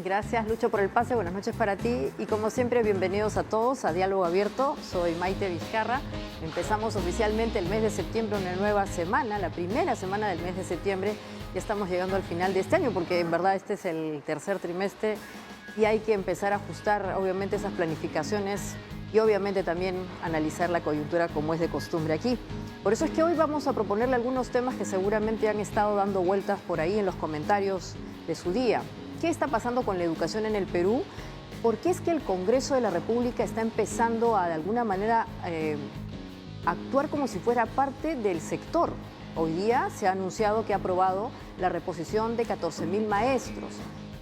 Gracias, Lucho, por el pase. Buenas noches para ti. Y como siempre, bienvenidos a todos a Diálogo Abierto. Soy Maite Vizcarra. Empezamos oficialmente el mes de septiembre, una nueva semana, la primera semana del mes de septiembre. Ya estamos llegando al final de este año, porque en verdad este es el tercer trimestre y hay que empezar a ajustar, obviamente, esas planificaciones y obviamente también analizar la coyuntura como es de costumbre aquí. Por eso es que hoy vamos a proponerle algunos temas que seguramente han estado dando vueltas por ahí en los comentarios de su día. ¿Qué está pasando con la educación en el Perú? ¿Por qué es que el Congreso de la República está empezando a, de alguna manera, actuar como si fuera parte del sector? Hoy día se ha anunciado que ha aprobado la reposición de 14.000 maestros.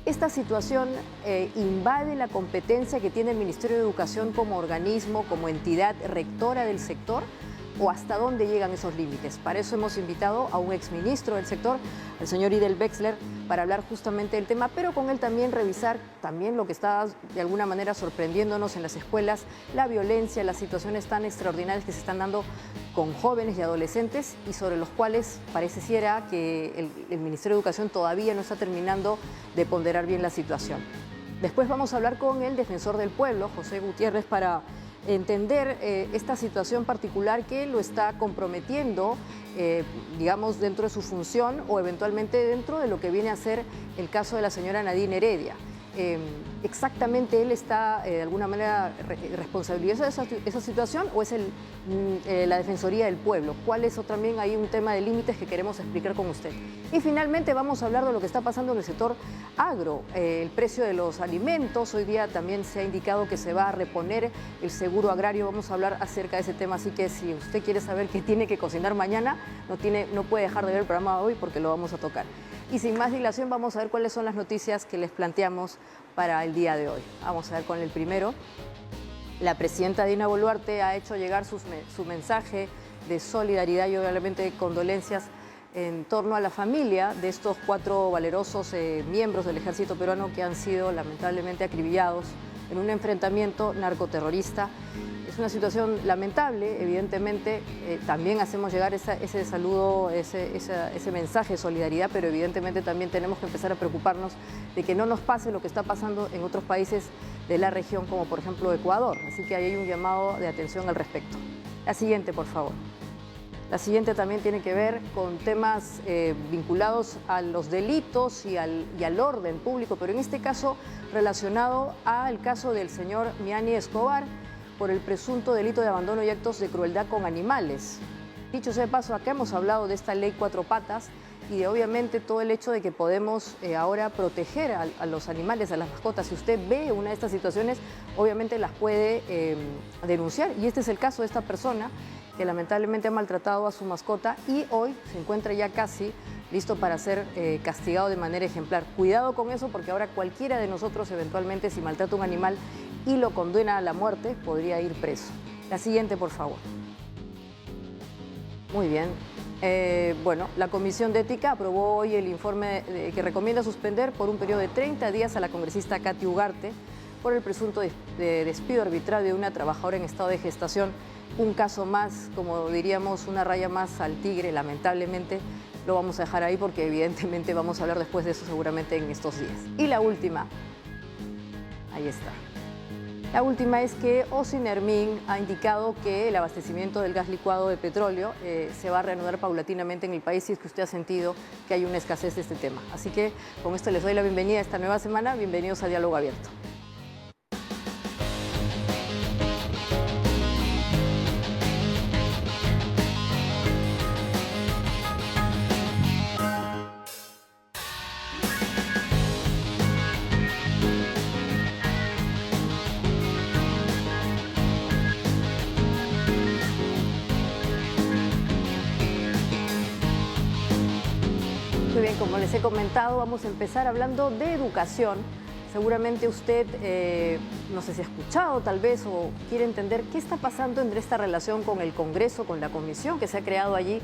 Esta situación invade la competencia que tiene el Ministerio de Educación como organismo, como entidad rectora del sector, o hasta dónde llegan esos límites. Para eso hemos invitado a un exministro del sector, el señor Idel Wexler, para hablar justamente del tema, pero con él también revisar también lo que está de alguna manera sorprendiéndonos en las escuelas, la violencia, las situaciones tan extraordinarias que se están dando con jóvenes y adolescentes y sobre los cuales pareciera que el Ministerio de Educación todavía no está terminando de ponderar bien la situación. Después vamos a hablar con el defensor del pueblo, José Gutiérrez, para entender esta situación particular que lo está comprometiendo, digamos, dentro de su función o eventualmente dentro de lo que viene a ser el caso de la señora Nadine Heredia. ¿Exactamente él está de alguna manera responsabilizado de esa situación o es la Defensoría del Pueblo? ¿Cuál es también ahí un tema de límites que queremos explicar con usted? Y finalmente vamos a hablar de lo que está pasando en el sector agro, el precio de los alimentos. Hoy día también se ha indicado que se va a reponer el seguro agrario. Vamos a hablar acerca de ese tema, así que si usted quiere saber qué tiene que cocinar mañana, no puede dejar de ver el programa de hoy porque lo vamos a tocar. Y sin más dilación vamos a ver cuáles son las noticias que les planteamos para el día de hoy. Vamos a ver con el primero. La presidenta Dina Boluarte ha hecho llegar su mensaje de solidaridad y obviamente de condolencias en torno a la familia de estos 4 valerosos miembros del ejército peruano que han sido lamentablemente acribillados en un enfrentamiento narcoterrorista. Es una situación lamentable, evidentemente, también hacemos llegar ese saludo, ese mensaje de solidaridad, pero evidentemente también tenemos que empezar a preocuparnos de que no nos pase lo que está pasando en otros países de la región, como por ejemplo Ecuador. Así que ahí hay un llamado de atención al respecto. La siguiente, por favor. La siguiente también tiene que ver con temas vinculados a los delitos y al orden público, pero en este caso relacionado al caso del señor Miani Escobar, por el presunto delito de abandono y actos de crueldad con animales. Dicho sea de paso, acá hemos hablado de esta ley 4 patas y de obviamente todo el hecho de que podemos ahora proteger a los animales, a las mascotas. Si usted ve una de estas situaciones, obviamente las puede denunciar, y este es el caso de esta persona que lamentablemente ha maltratado a su mascota y hoy se encuentra ya casi listo para ser castigado de manera ejemplar. Cuidado con eso, porque ahora cualquiera de nosotros eventualmente, si maltrata a un animal y lo condena a la muerte, podría ir preso. La siguiente, por favor. Muy bien. Bueno, la Comisión de Ética aprobó hoy el informe que recomienda suspender por un periodo de 30 días a la congresista Katy Ugarte por el presunto despido arbitrario de una trabajadora en estado de gestación. Un caso más, como diríamos, una raya más al tigre, lamentablemente. Lo vamos a dejar ahí porque evidentemente vamos a hablar después de eso seguramente en estos días. Y la última. Ahí está. La última es que Ocinermin ha indicado que el abastecimiento del gas licuado de petróleo se va a reanudar paulatinamente en el país si es que usted ha sentido que hay una escasez de este tema. Así que con esto les doy la bienvenida a esta nueva semana. Bienvenidos a Diálogo Abierto. Muy bien, como les he comentado, vamos a empezar hablando de educación. Seguramente usted, no sé si ha escuchado tal vez o quiere entender qué está pasando entre esta relación con el Congreso, con la comisión que se ha creado allí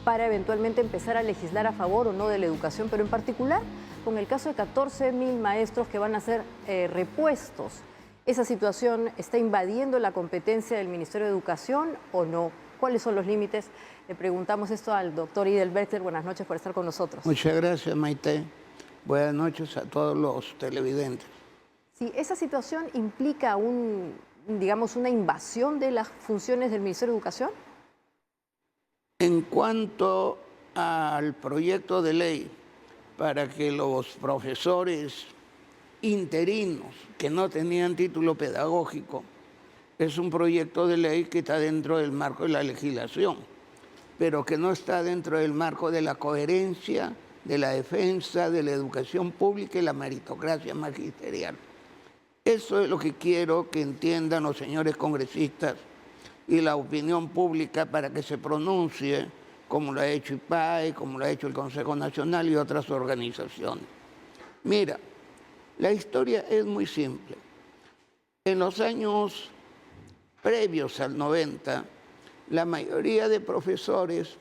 para eventualmente empezar a legislar a favor o no de la educación, pero en particular con el caso de 14.000 maestros que van a ser repuestos. ¿Esa situación está invadiendo la competencia del Ministerio de Educación o no? ¿Cuáles son los límites? Le preguntamos esto al doctor Idel Wexler. Buenas noches por estar con nosotros. Muchas gracias, Maite. Buenas noches a todos los televidentes. Sí, esa situación implica digamos, una invasión de las funciones del Ministerio de Educación. En cuanto al proyecto de ley para que los profesores interinos que no tenían título pedagógico, es un proyecto de ley que está dentro del marco de la legislación, pero que no está dentro del marco de la coherencia, de la defensa de la educación pública y la meritocracia magisterial. Eso es lo que quiero que entiendan los señores congresistas y la opinión pública para que se pronuncie, como lo ha hecho IPAE, como lo ha hecho el Consejo Nacional y otras organizaciones. Mira, la historia es muy simple. En los años previos al 90, la mayoría de profesores,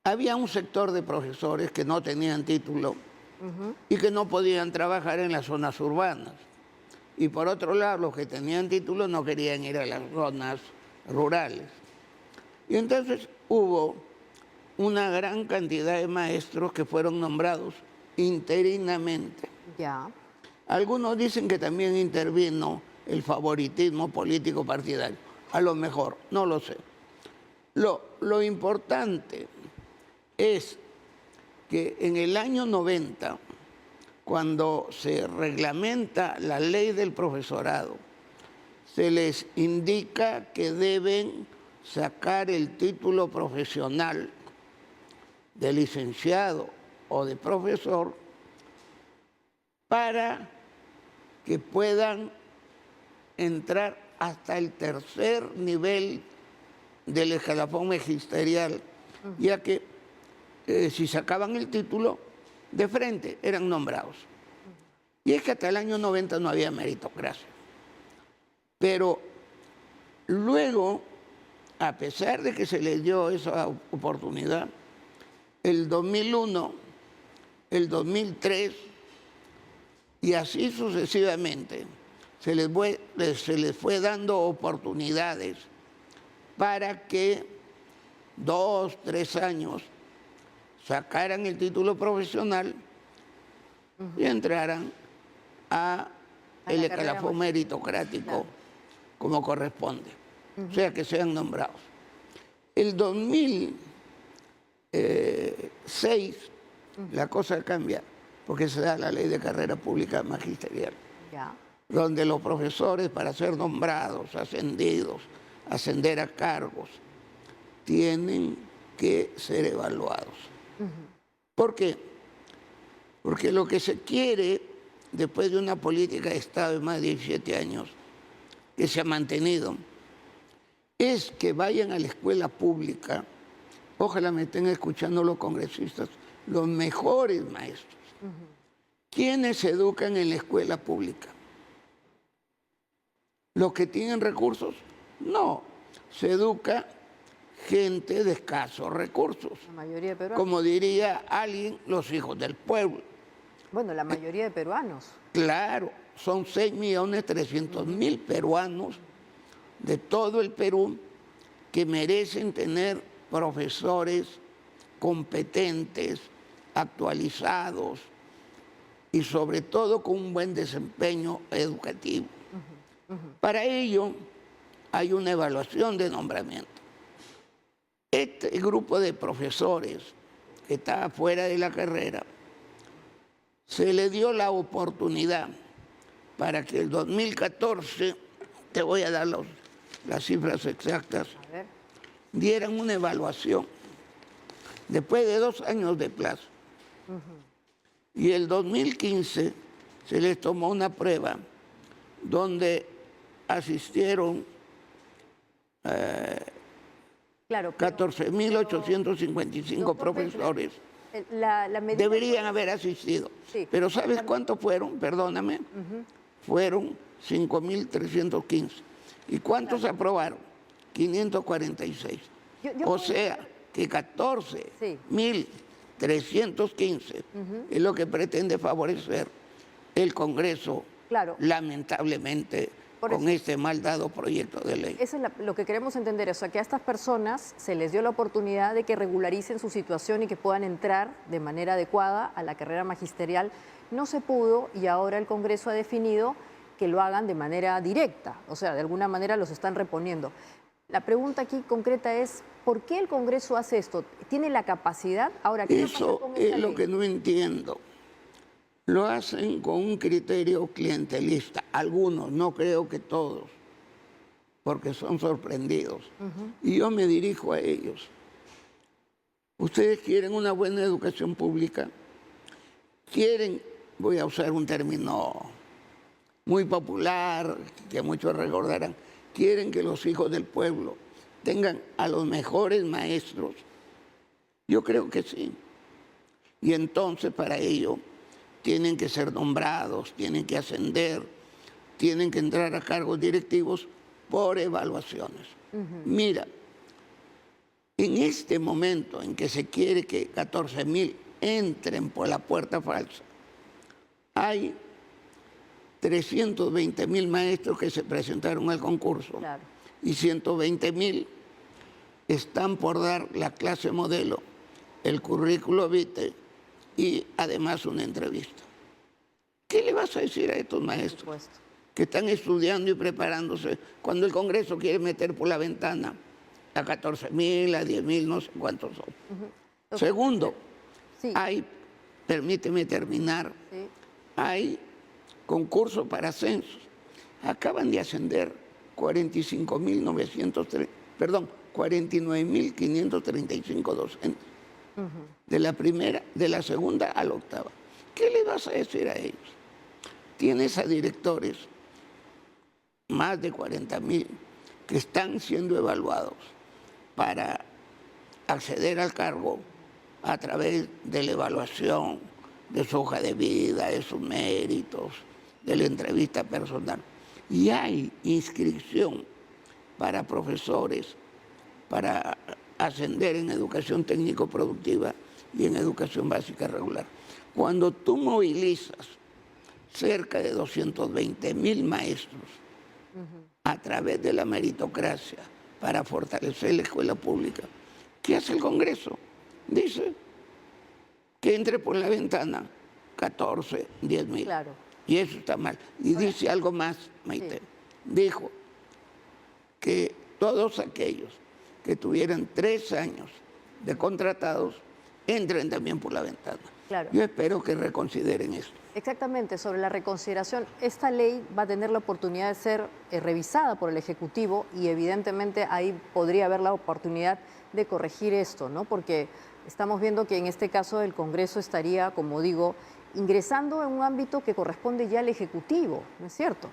había un sector de profesores que no tenían título y que no podían trabajar en las zonas urbanas. Y por otro lado, los que tenían título no querían ir a las zonas rurales. Y entonces hubo una gran cantidad de maestros que fueron nombrados interinamente. Ya. Algunos dicen que también intervino el favoritismo político partidario. A lo mejor, no lo sé. Lo importante es que en el año 90, cuando se reglamenta la ley del profesorado, se les indica que deben sacar el título profesional de licenciado o de profesor para que puedan entrar hasta el tercer nivel del escalafón magisterial, ya que si sacaban el título, de frente eran nombrados. Y es que hasta el año 90 no había meritocracia. Pero luego, a pesar de que se les dio esa oportunidad, el 2001, el 2003 y así sucesivamente, se les fue dando oportunidades para que 2, 3 años sacaran el título profesional y entraran a el escalafón meritocrático como corresponde, o sea, que sean nombrados. El 2006 la cosa cambia porque se da la ley de carrera pública magisterial, donde los profesores, para ser nombrados, ascendidos, ascender a cargos, tienen que ser evaluados. ¿Por qué? Porque lo que se quiere, después de una política de Estado de más de 17 años, que se ha mantenido, es que vayan a la escuela pública, ojalá me estén escuchando los congresistas, los mejores maestros. ¿Quiénes se educan en la escuela pública? ¿Los que tienen recursos? No, se educa gente de escasos recursos. La mayoría de peruanos. Como diría alguien, los hijos del pueblo. Bueno, la mayoría de peruanos. Claro, son 6.300.000 peruanos de todo el Perú que merecen tener profesores competentes, actualizados y sobre todo con un buen desempeño educativo. Para ello hay una evaluación de nombramiento. Este grupo de profesores que está fuera de la carrera, se le dio la oportunidad para que el 2014, te voy a dar las cifras exactas, dieran una evaluación después de 2 años de plazo. Y el 2015 se les tomó una prueba donde asistieron 14.855 profesores. Deberían haber asistido. Sí, pero ¿sabes cuántos fueron? Perdóname. Fueron 5.315. ¿Y cuántos aprobaron? 546. O sea, que 14.315 es lo que pretende favorecer el Congreso, lamentablemente, con este mal dado proyecto de ley. Eso es lo que queremos entender, o sea, que a estas personas se les dio la oportunidad de que regularicen su situación y que puedan entrar de manera adecuada a la carrera magisterial. No se pudo y ahora el Congreso ha definido que lo hagan de manera directa, o sea, de alguna manera los están reponiendo. La pregunta aquí concreta es, ¿por qué el Congreso hace esto? ¿Tiene la capacidad? Ahora, ¿qué va a pasar Eso con es esta lo ley? que no entiendo. Lo hacen con un criterio clientelista. Algunos, no creo que todos, porque son sorprendidos. Y yo me dirijo a ellos. ¿Ustedes quieren una buena educación pública? ¿Quieren, voy a usar un término muy popular, que muchos recordarán, quieren que los hijos del pueblo tengan a los mejores maestros? Yo creo que sí. Y entonces para ello tienen que ser nombrados, tienen que ascender, tienen que entrar a cargos directivos por evaluaciones. Mira, en este momento en que se quiere que 14,000 entren por la puerta falsa, hay 320,000 maestros que se presentaron al concurso. Claro. Y 120,000 están por dar la clase modelo, el currículo vitae y además una entrevista. ¿Qué le vas a decir a estos maestros Por supuesto. que están estudiando y preparándose cuando el Congreso quiere meter por la ventana a 14,000, a 10,000, no sé cuántos son? Segundo, Sí. permíteme terminar, Sí. hay concurso para ascensos. Acaban de ascender 49,535 docentes. De la segunda a la octava. ¿Qué le vas a decir a ellos? Tienes a directores, más de 40,000, que están siendo evaluados para acceder al cargo a través de la evaluación, de su hoja de vida, de sus méritos, de la entrevista personal. Y hay inscripción para profesores, para ascender en educación técnico-productiva y en educación básica regular. Cuando tú movilizas cerca de 220,000 maestros a través de la meritocracia para fortalecer la escuela pública, ¿qué hace el Congreso? Dice que entre por la ventana 14, 10,000. Claro. Y eso está mal. Y dice algo más, Maite. Sí. Dijo que todos aquellos que tuvieran 3 años de contratados entren también por la ventana. Claro. Yo espero que reconsideren esto. Exactamente, sobre la reconsideración, esta ley va a tener la oportunidad de ser revisada por el Ejecutivo y evidentemente ahí podría haber la oportunidad de corregir esto, ¿no? Porque estamos viendo que en este caso el Congreso estaría, como digo, ingresando en un ámbito que corresponde ya al Ejecutivo, ¿no es cierto?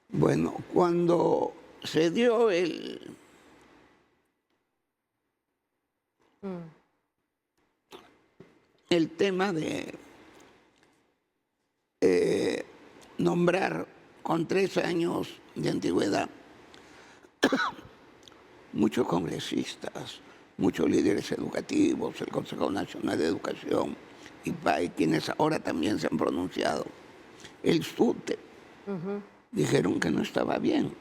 Bueno, cuando se dio el tema de nombrar con 3 años de antigüedad, muchos congresistas, muchos líderes educativos, el Consejo Nacional de Educación, y quienes ahora también se han pronunciado, el SUTE, dijeron que no estaba bien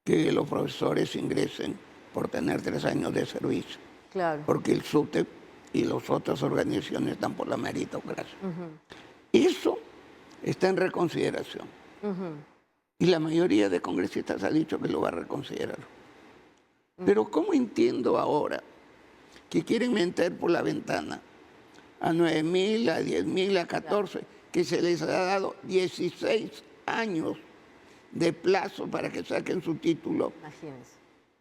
que los profesores ingresen por tener 3 años de servicio. Claro. Porque el SUTE y las otras organizaciones están por la meritocracia. Eso está en reconsideración. Y la mayoría de congresistas ha dicho que lo va a reconsiderar. Pero ¿cómo entiendo ahora que quieren meter por la ventana a 9,000, a 10,000, a 14, que se les ha dado 16 años de plazo para que saquen su título? Imagínense.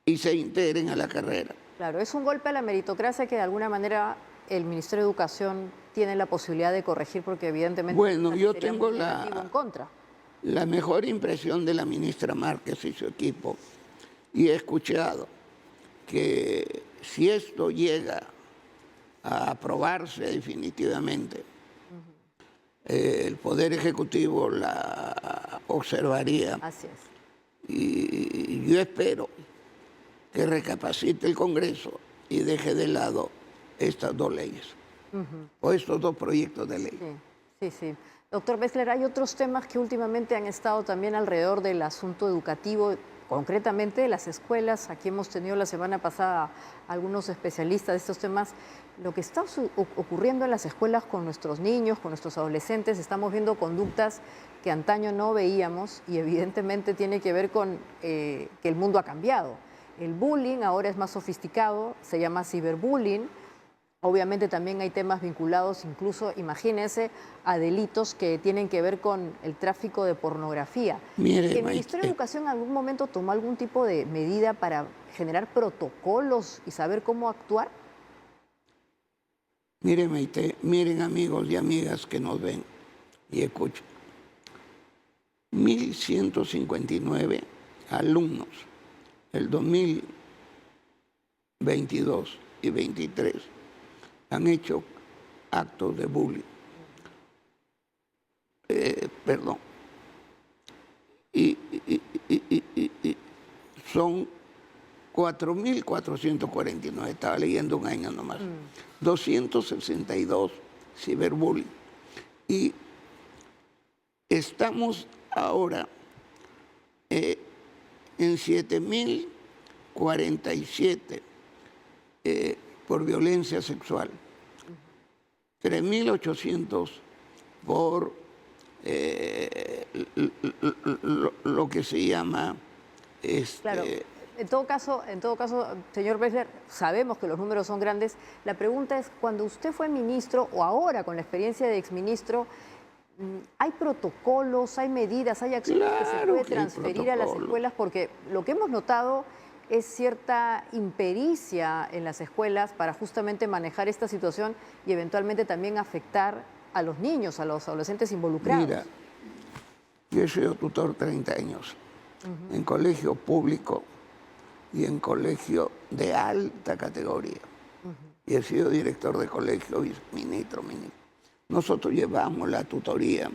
Y se integren a la carrera? Claro, es un golpe a la meritocracia que de alguna manera el Ministerio de Educación tiene la posibilidad de corregir porque evidentemente... Bueno, yo sería tengo muy negativo en contra. la mejor impresión de la ministra Márquez y su equipo, y he escuchado que si esto llega a aprobarse definitivamente, el Poder Ejecutivo la observaría. Así es. Y yo espero que recapacite el Congreso y deje de lado estas 2 leyes, o estos 2 proyectos de ley. Sí, sí, sí. Doctor Wexler, hay otros temas que últimamente han estado también alrededor del asunto educativo, concretamente de las escuelas. Aquí hemos tenido la semana pasada algunos especialistas de estos temas. Lo que está ocurriendo en las escuelas con nuestros niños, con nuestros adolescentes, estamos viendo conductas que antaño no veíamos y evidentemente tiene que ver con que el mundo ha cambiado. El bullying ahora es más sofisticado, se llama ciberbullying. Obviamente también hay temas vinculados, incluso, imagínense, a delitos que tienen que ver con el tráfico de pornografía. Mire, ¿El Ministerio de Educación en algún momento tomó algún tipo de medida para generar protocolos y saber cómo actuar? Mire, Maite, miren amigos y amigas que nos ven y escuchan. 1.159 alumnos el 2022 y 23 han hecho actos de bullying. Perdón. Y son 4.449, estaba leyendo un año nomás. 262 ciberbullying. Y estamos ahora en 7.047 por violencia sexual, 3.800 por lo que se llama... Claro. En todo caso, señor Wexler, sabemos que los números son grandes. La pregunta es, cuando usted fue ministro o ahora con la experiencia de exministro, ¿hay protocolos, hay medidas, hay acciones que se puede transferir a las escuelas? Porque lo que hemos notado es cierta impericia en las escuelas para justamente manejar esta situación y eventualmente también afectar a los niños, a los adolescentes involucrados. Mira, yo he sido tutor 30 años en colegio público y en colegio de alta categoría. Y he sido director de colegio, viceministro, ministro. Nosotros llevamos la tutoría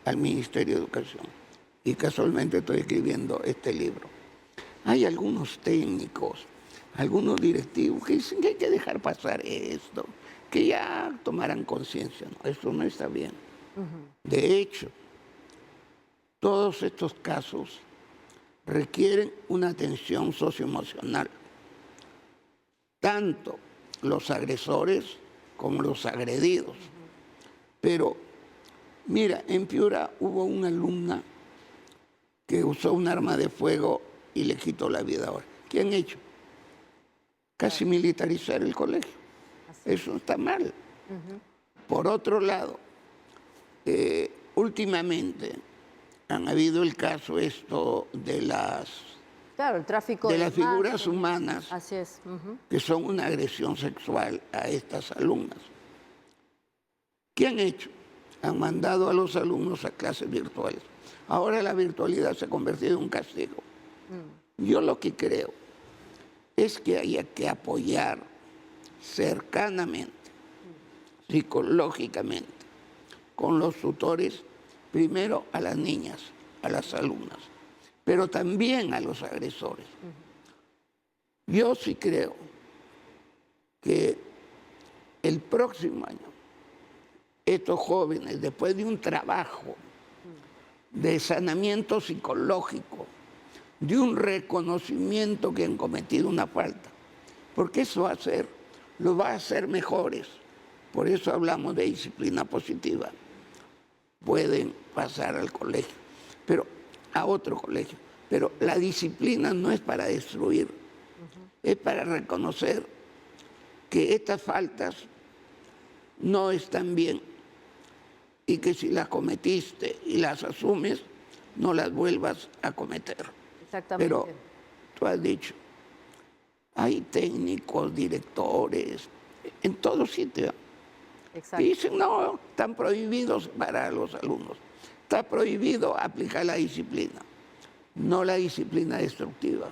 al Ministerio de Educación y casualmente estoy escribiendo este libro. Hay algunos técnicos, algunos directivos que dicen que hay que dejar pasar esto, que ya tomarán conciencia. No, esto no está bien. De hecho, todos estos casos requieren una atención socioemocional. Tanto los agresores como los agredidos. Pero, mira, en Piura hubo una alumna que usó un arma de fuego y le quitó la vida ahora. ¿Qué han hecho? Casi militarizar el colegio. Eso está mal. Por otro lado, últimamente han habido el caso esto de las... Claro, el tráfico de las figuras humanas. Así es. Que son una agresión sexual a estas alumnas. ¿Qué han hecho? Han mandado a los alumnos a clases virtuales. Ahora la virtualidad se ha convertido en un castigo. Yo lo que creo es que haya que apoyar cercanamente, psicológicamente, con los tutores, primero a las niñas, a las alumnas, pero también a los agresores. Yo sí creo que el próximo año estos jóvenes, después de un trabajo de sanamiento psicológico, de un reconocimiento que han cometido una falta, porque eso los va a hacer mejores. Por eso hablamos de disciplina positiva. Pueden pasar al colegio, pero a otro colegio. Pero la disciplina no es para destruir, es para reconocer que estas faltas no están bien y que si las cometiste y las asumes, no las vuelvas a cometer. Exactamente. Pero tú has dicho, hay técnicos, directores, en todo sitio. Exacto. Y dicen, no, están prohibidos para los alumnos. Está prohibido aplicar la disciplina. No la disciplina destructiva,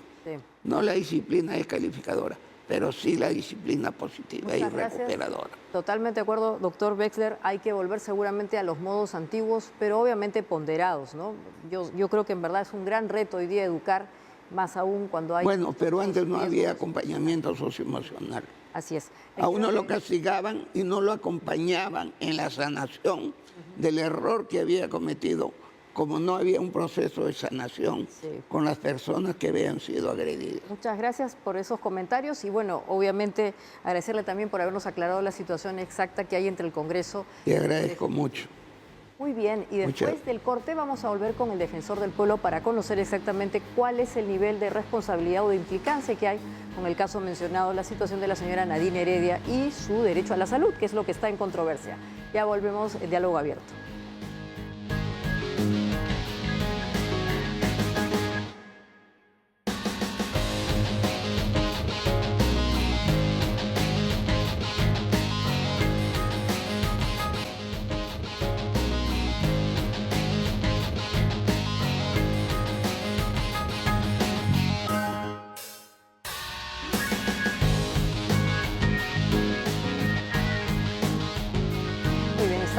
no la disciplina descalificadora, pero sí la disciplina positiva y recuperadora. Totalmente de acuerdo, doctor Wexler. Hay que volver seguramente a los modos antiguos, pero obviamente ponderados, ¿no? Yo creo que en verdad es un gran reto hoy día educar, más aún cuando hay... Bueno, pero antes no había acompañamiento socioemocional. Así es. A uno lo castigaban y no lo acompañaban en la sanación del error que había cometido, como no había un proceso de sanación con las personas que habían sido agredidas. Muchas gracias por esos comentarios y bueno, obviamente agradecerle también por habernos aclarado la situación exacta que hay entre el Congreso. Te agradezco mucho. Muy bien, y después del corte vamos a volver con el defensor del pueblo para conocer exactamente cuál es el nivel de responsabilidad o de implicancia que hay con el caso mencionado, la situación de la señora Nadine Heredia y su derecho a la salud, que es lo que está en controversia. Ya volvemos en Diálogo Abierto.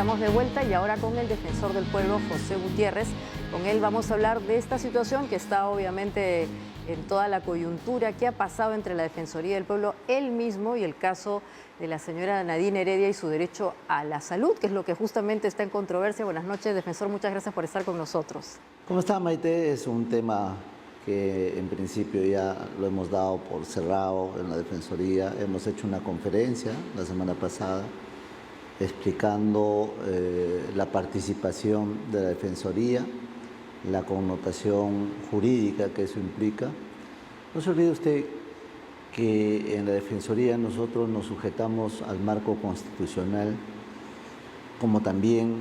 Estamos de vuelta y ahora con el defensor del pueblo, José Gutiérrez. Con él vamos a hablar de esta situación que está obviamente en toda la coyuntura que ha pasado entre la Defensoría del Pueblo, él mismo y el caso de la señora Nadine Heredia y su derecho a la salud, que es lo que justamente está en controversia. Buenas noches, defensor, muchas gracias por estar con nosotros. ¿Cómo está, Maite? Es un tema que en principio ya lo hemos dado por cerrado en la Defensoría. Hemos hecho una conferencia la semana pasada explicando la participación de la Defensoría, la connotación jurídica que eso implica. No se olvide usted que en la Defensoría nosotros nos sujetamos al marco constitucional como también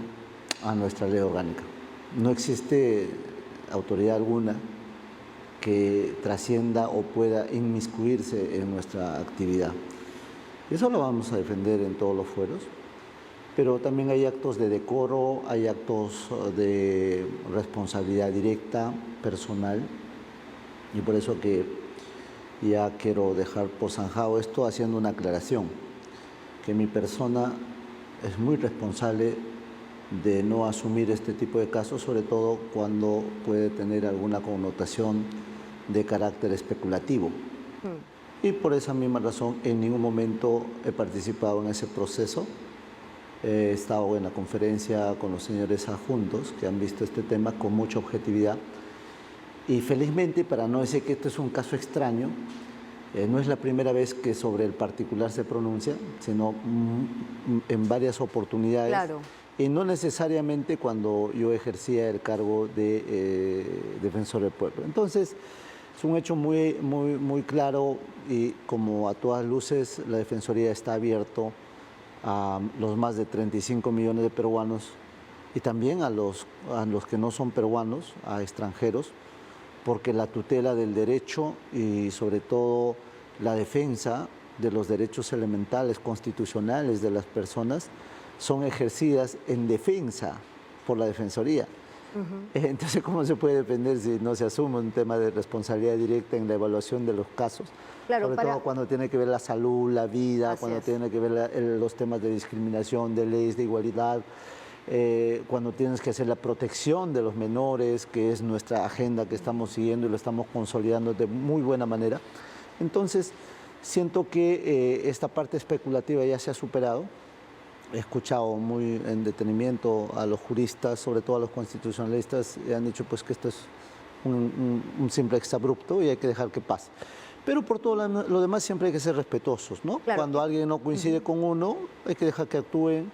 a nuestra ley orgánica. No existe autoridad alguna que trascienda o pueda inmiscuirse en nuestra actividad. Eso lo vamos a defender en todos los fueros. Pero también hay actos de decoro, hay actos de responsabilidad directa, personal, y por eso que ya quiero dejar por zanjado esto haciendo una aclaración, que mi persona es muy responsable de no asumir este tipo de casos, sobre todo cuando puede tener alguna connotación de carácter especulativo. Y por esa misma razón, en ningún momento he participado en ese proceso. He estado en la conferencia con los señores adjuntos que han visto este tema con mucha objetividad y felizmente, para no decir que esto es un caso extraño, no es la primera vez que sobre el particular se pronuncia, sino en varias oportunidades. Claro. Y no necesariamente cuando yo ejercía el cargo de defensor del pueblo. Entonces, es un hecho muy claro y como a todas luces la Defensoría está abierto a los más de 35 millones de peruanos y también a los que no son peruanos, a extranjeros, porque la tutela del derecho y sobre todo la defensa de los derechos elementales constitucionales de las personas son ejercidas en defensa por la Defensoría. Entonces, ¿cómo se puede defender si no se asume un tema de responsabilidad directa en la evaluación de los casos? Claro, sobre todo cuando tiene que ver la salud, la vida, cuando tiene que ver los temas de discriminación, de leyes de igualdad, cuando tienes que hacer la protección de los menores, que es nuestra agenda que estamos siguiendo y lo estamos consolidando de muy buena manera. Entonces, siento que esta parte especulativa ya se ha superado. He escuchado muy en detenimiento a los juristas, sobre todo a los constitucionalistas, y han dicho pues que esto es un simple exabrupto y hay que dejar que pase. Pero por todo lo demás siempre hay que ser respetuosos, ¿no? Claro. Cuando alguien no coincide con uno, hay que dejar que actúen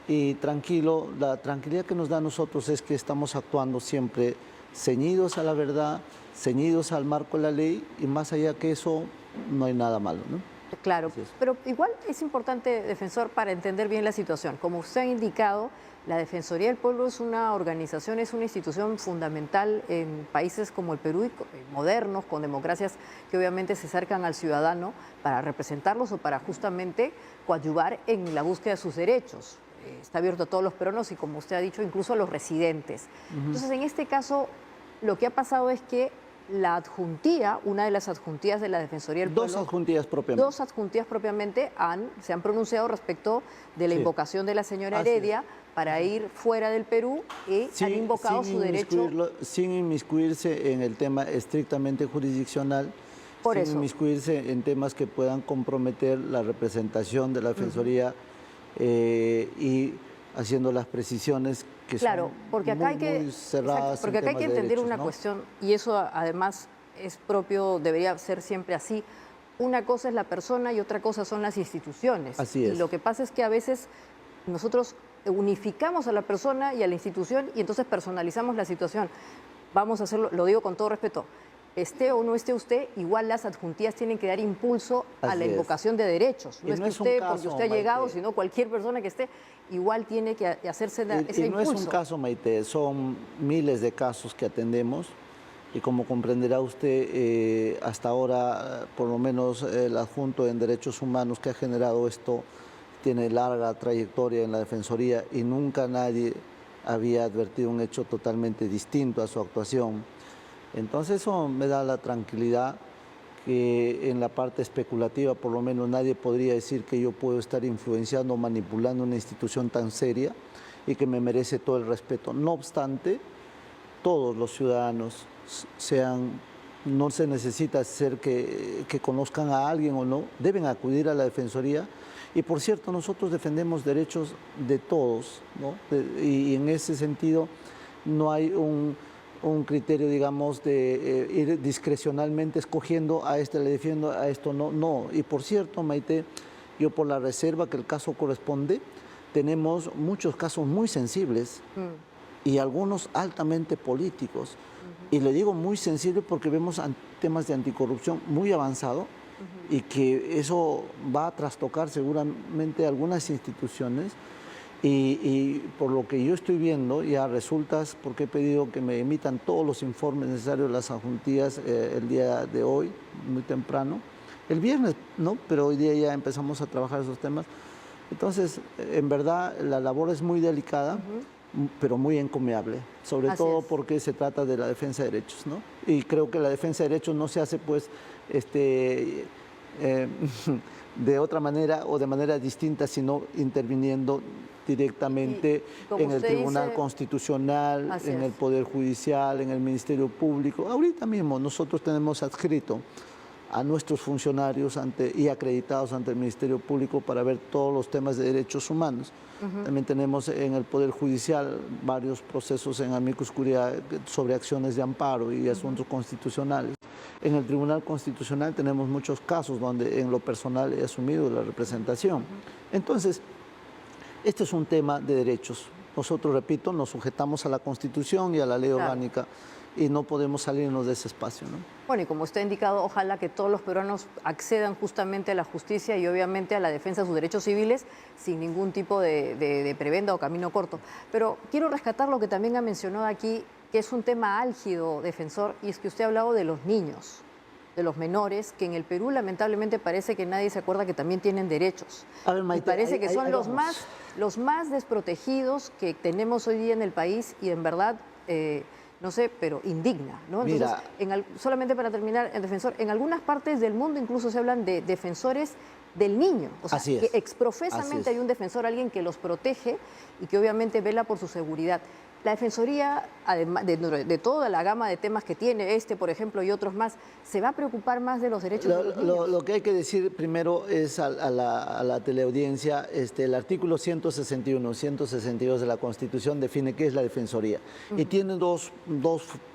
y tranquilo. La tranquilidad que nos da a nosotros es que estamos actuando siempre ceñidos a la verdad, ceñidos al marco de la ley y más allá que eso no hay nada malo, ¿no? Claro, pero igual es importante, defensor, para entender bien la situación. Como usted ha indicado, la Defensoría del Pueblo es una organización, es una institución fundamental en países como el Perú, modernos, con democracias que obviamente se acercan al ciudadano para representarlos o para justamente coadyuvar en la búsqueda de sus derechos. Está abierto a todos los peruanos y, como usted ha dicho, incluso a los residentes. Entonces, en este caso, lo que ha pasado es que la adjuntía, una de las adjuntías de la Defensoría del Pueblo... Dos adjuntías propiamente. Dos adjuntías propiamente se han pronunciado respecto de la invocación de la señora Heredia para ir fuera del Perú y han invocado su derecho... Sin inmiscuirse en el tema estrictamente jurisdiccional, sin inmiscuirse en temas que puedan comprometer la representación de la Defensoría y haciendo las precisiones que claro, son porque acá muy cerradas. exacto, porque acá hay que entender derechos, una ¿no? cuestión, y eso además es propio, debería ser siempre así. Una cosa es la persona y otra cosa son las instituciones. Así es. Y lo que pasa es que a veces nosotros unificamos a la persona y a la institución y entonces personalizamos la situación. Vamos a hacerlo, lo digo con todo respeto, esté o no esté usted, igual las adjuntías tienen que dar impulso a la invocación de derechos. No es que usted, porque usted ha llegado, sino cualquier persona que esté, igual tiene que hacerse ese impulso. No es un caso, Maite, son miles de casos que atendemos y como comprenderá usted, hasta ahora, por lo menos el adjunto en Derechos Humanos que ha generado esto tiene larga trayectoria en la Defensoría y nunca nadie había advertido un hecho totalmente distinto a su actuación. Entonces eso me da la tranquilidad que en la parte especulativa por lo menos nadie podría decir que yo puedo estar influenciando o manipulando una institución tan seria y que me merece todo el respeto. No obstante, todos los ciudadanos no se necesita ser que conozcan a alguien o no, deben acudir a la Defensoría. Y por cierto, nosotros defendemos derechos de todos, ¿no? Y en ese sentido no hay un criterio, digamos, de ir discrecionalmente escogiendo a este le defiendo, a esto no. No. Y por cierto, Maite, yo por la reserva que el caso corresponde, tenemos muchos casos muy sensibles y algunos altamente políticos. Y le digo muy sensible porque vemos temas de anticorrupción muy avanzados y que eso va a trastocar seguramente algunas instituciones. Y por lo que yo estoy viendo, ya resultas, porque he pedido que me emitan todos los informes necesarios, las adjuntías, el día de hoy, muy temprano. El viernes, ¿no? Pero hoy día ya empezamos a trabajar esos temas. Entonces, en verdad, la labor es muy delicada, pero muy encomiable, sobre todo porque se trata de la defensa de derechos, ¿no? Y creo que la defensa de derechos no se hace, pues, de otra manera o de manera distinta, sino interviniendo directamente en el Tribunal Constitucional, en el Poder Judicial, en el Ministerio Público. Ahorita mismo nosotros tenemos adscrito a nuestros funcionarios y acreditados ante el Ministerio Público para ver todos los temas de derechos humanos. También tenemos en el Poder Judicial varios procesos en amicus curiae sobre acciones de amparo y asuntos constitucionales. En el Tribunal Constitucional tenemos muchos casos donde en lo personal he asumido la representación. Entonces, este es un tema de derechos. Nosotros, repito, nos sujetamos a la Constitución y a la ley orgánica y no podemos salirnos de ese espacio, ¿no? Bueno, y como usted ha indicado, ojalá que todos los peruanos accedan justamente a la justicia y obviamente a la defensa de sus derechos civiles sin ningún tipo de prebenda o camino corto. Pero quiero rescatar lo que también ha mencionado aquí, que es un tema álgido, defensor, y es que usted ha hablado de los niños, de los menores, que en el Perú lamentablemente parece que nadie se acuerda que también tienen derechos. A ver, Maite, y parece que son los más desprotegidos que tenemos hoy día en el país y en verdad, no sé, pero indigna, ¿no? Entonces, solamente para terminar, el defensor, en algunas partes del mundo incluso se hablan de defensores del niño, o sea, que exprofesamente hay un defensor, alguien que los protege y que obviamente vela por su seguridad. La Defensoría, además de toda la gama de temas que tiene, por ejemplo, y otros más, ¿se va a preocupar más de los derechos de los niños? Lo que hay que decir primero es a la teleaudiencia, el artículo 161, 162 de la Constitución define qué es la Defensoría. Y tiene dos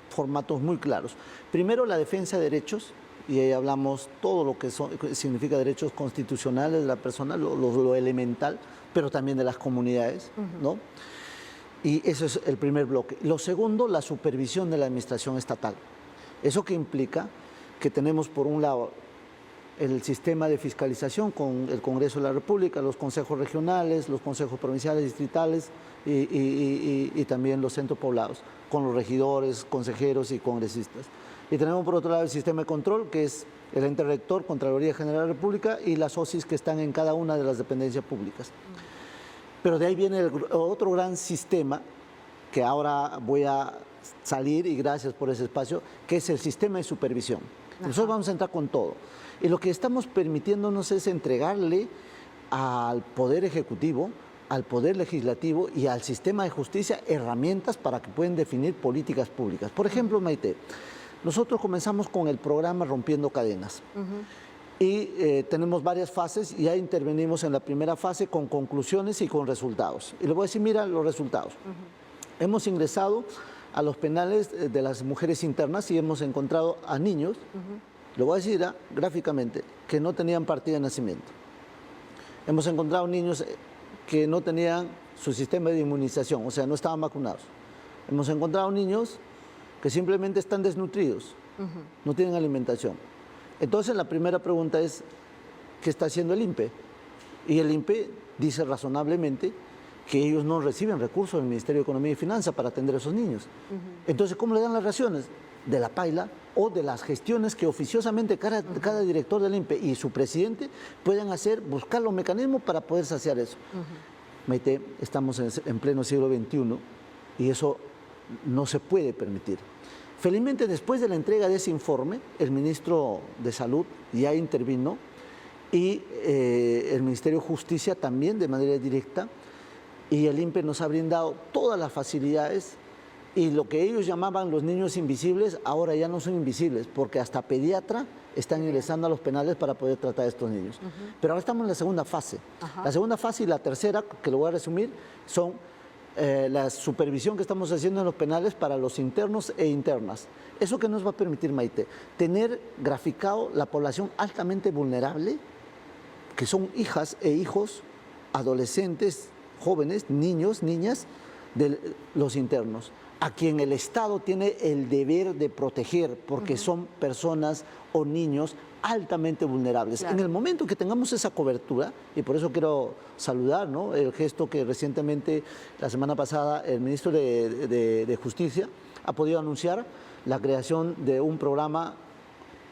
formatos muy claros. Primero, la defensa de derechos, y ahí hablamos todo lo que significa derechos constitucionales de la persona, lo elemental, pero también de las comunidades, ¿no? Y eso es el primer bloque. Lo segundo, la supervisión de la administración estatal. ¿Eso qué implica? Que tenemos por un lado el sistema de fiscalización con el Congreso de la República, los consejos regionales, los consejos provinciales, distritales y también los centros poblados, con los regidores, consejeros y congresistas. Y tenemos por otro lado el sistema de control, que es el ente rector, Contraloría General de la República y las OSIs que están en cada una de las dependencias públicas. Pero de ahí viene otro gran sistema, que ahora voy a salir, y gracias por ese espacio, que es el sistema de supervisión. Nosotros vamos a entrar con todo. Y lo que estamos permitiéndonos es entregarle al Poder Ejecutivo, al Poder Legislativo y al sistema de justicia herramientas para que puedan definir políticas públicas. Por ejemplo, Maite, nosotros comenzamos con el programa Rompiendo Cadenas. y tenemos varias fases y ya intervenimos en la primera fase con conclusiones y con resultados. Y le voy a decir, mira los resultados. Hemos ingresado a los penales de las mujeres internas y hemos encontrado a niños, le voy a decir gráficamente, que no tenían partida de nacimiento. Hemos encontrado niños que no tenían su sistema de inmunización, o sea, no estaban vacunados. Hemos encontrado niños que simplemente están desnutridos, no tienen alimentación. Entonces, la primera pregunta es, ¿qué está haciendo el INPE? Y el INPE dice razonablemente que ellos no reciben recursos del Ministerio de Economía y Finanzas para atender a esos niños. Entonces, ¿cómo le dan las raciones? De la paila o de las gestiones que oficiosamente cada director del INPE y su presidente pueden hacer, buscar los mecanismos para poder saciar eso. Maite, estamos en pleno siglo XXI y eso no se puede permitir. Felizmente, después de la entrega de ese informe, el ministro de Salud ya intervino y el Ministerio de Justicia también de manera directa, y el INPE nos ha brindado todas las facilidades, y lo que ellos llamaban los niños invisibles ahora ya no son invisibles, porque hasta pediatra están ingresando a los penales para poder tratar a estos niños. Pero ahora estamos en la segunda fase. La segunda fase y la tercera, que lo voy a resumir, son la supervisión que estamos haciendo en los penales para los internos e internas. ¿Eso que nos va a permitir, Maite? Tener graficado la población altamente vulnerable, que son hijas e hijos, adolescentes, jóvenes, niños, niñas, de los internos, a quien el Estado tiene el deber de proteger, porque son personas o niños altamente vulnerables. Claro. En el momento que tengamos esa cobertura, y por eso quiero saludar, ¿no?, el gesto que recientemente, la semana pasada, el ministro de Justicia ha podido anunciar la creación de un programa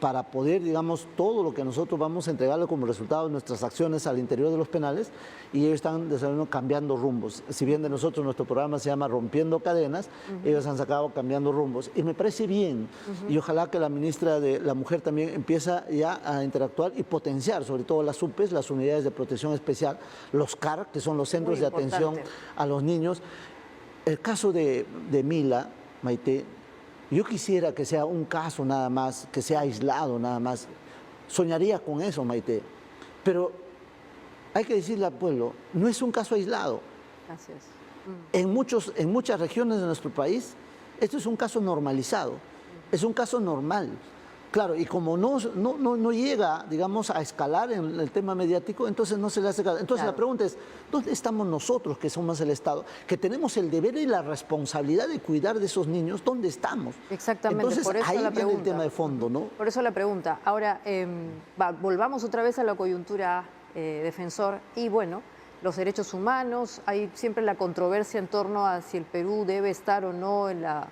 para poder, digamos, todo lo que nosotros vamos a entregarle como resultado de nuestras acciones al interior de los penales, y ellos están desarrollando Cambiando Rumbos. Si bien de nosotros nuestro programa se llama Rompiendo Cadenas, ellos han sacado Cambiando Rumbos. Y me parece bien, y ojalá que la ministra de la Mujer también empiece ya a interactuar y potenciar, sobre todo las UPEs, las Unidades de Protección Especial, los CAR, que son los Centros de Atención a los Niños. El caso de Mila, Maite, yo quisiera que sea un caso nada más, que sea aislado nada más. Soñaría con eso, Maite. Pero hay que decirle al pueblo, no es un caso aislado. Así es. En muchas regiones de nuestro país, esto es un caso normalizado, es un caso normal. Claro, y como no llega, digamos, a escalar en el tema mediático, entonces no se le hace caso. Entonces la pregunta es, ¿dónde estamos nosotros, que somos el Estado, que tenemos el deber y la responsabilidad de cuidar de esos niños? ¿Dónde estamos? Exactamente, entonces, por eso ahí la viene pregunta. el tema de fondo, ¿no? Por eso la pregunta. Ahora, volvamos otra vez a la coyuntura, defensor, y bueno, los derechos humanos, hay siempre la controversia en torno a si el Perú debe estar o no en la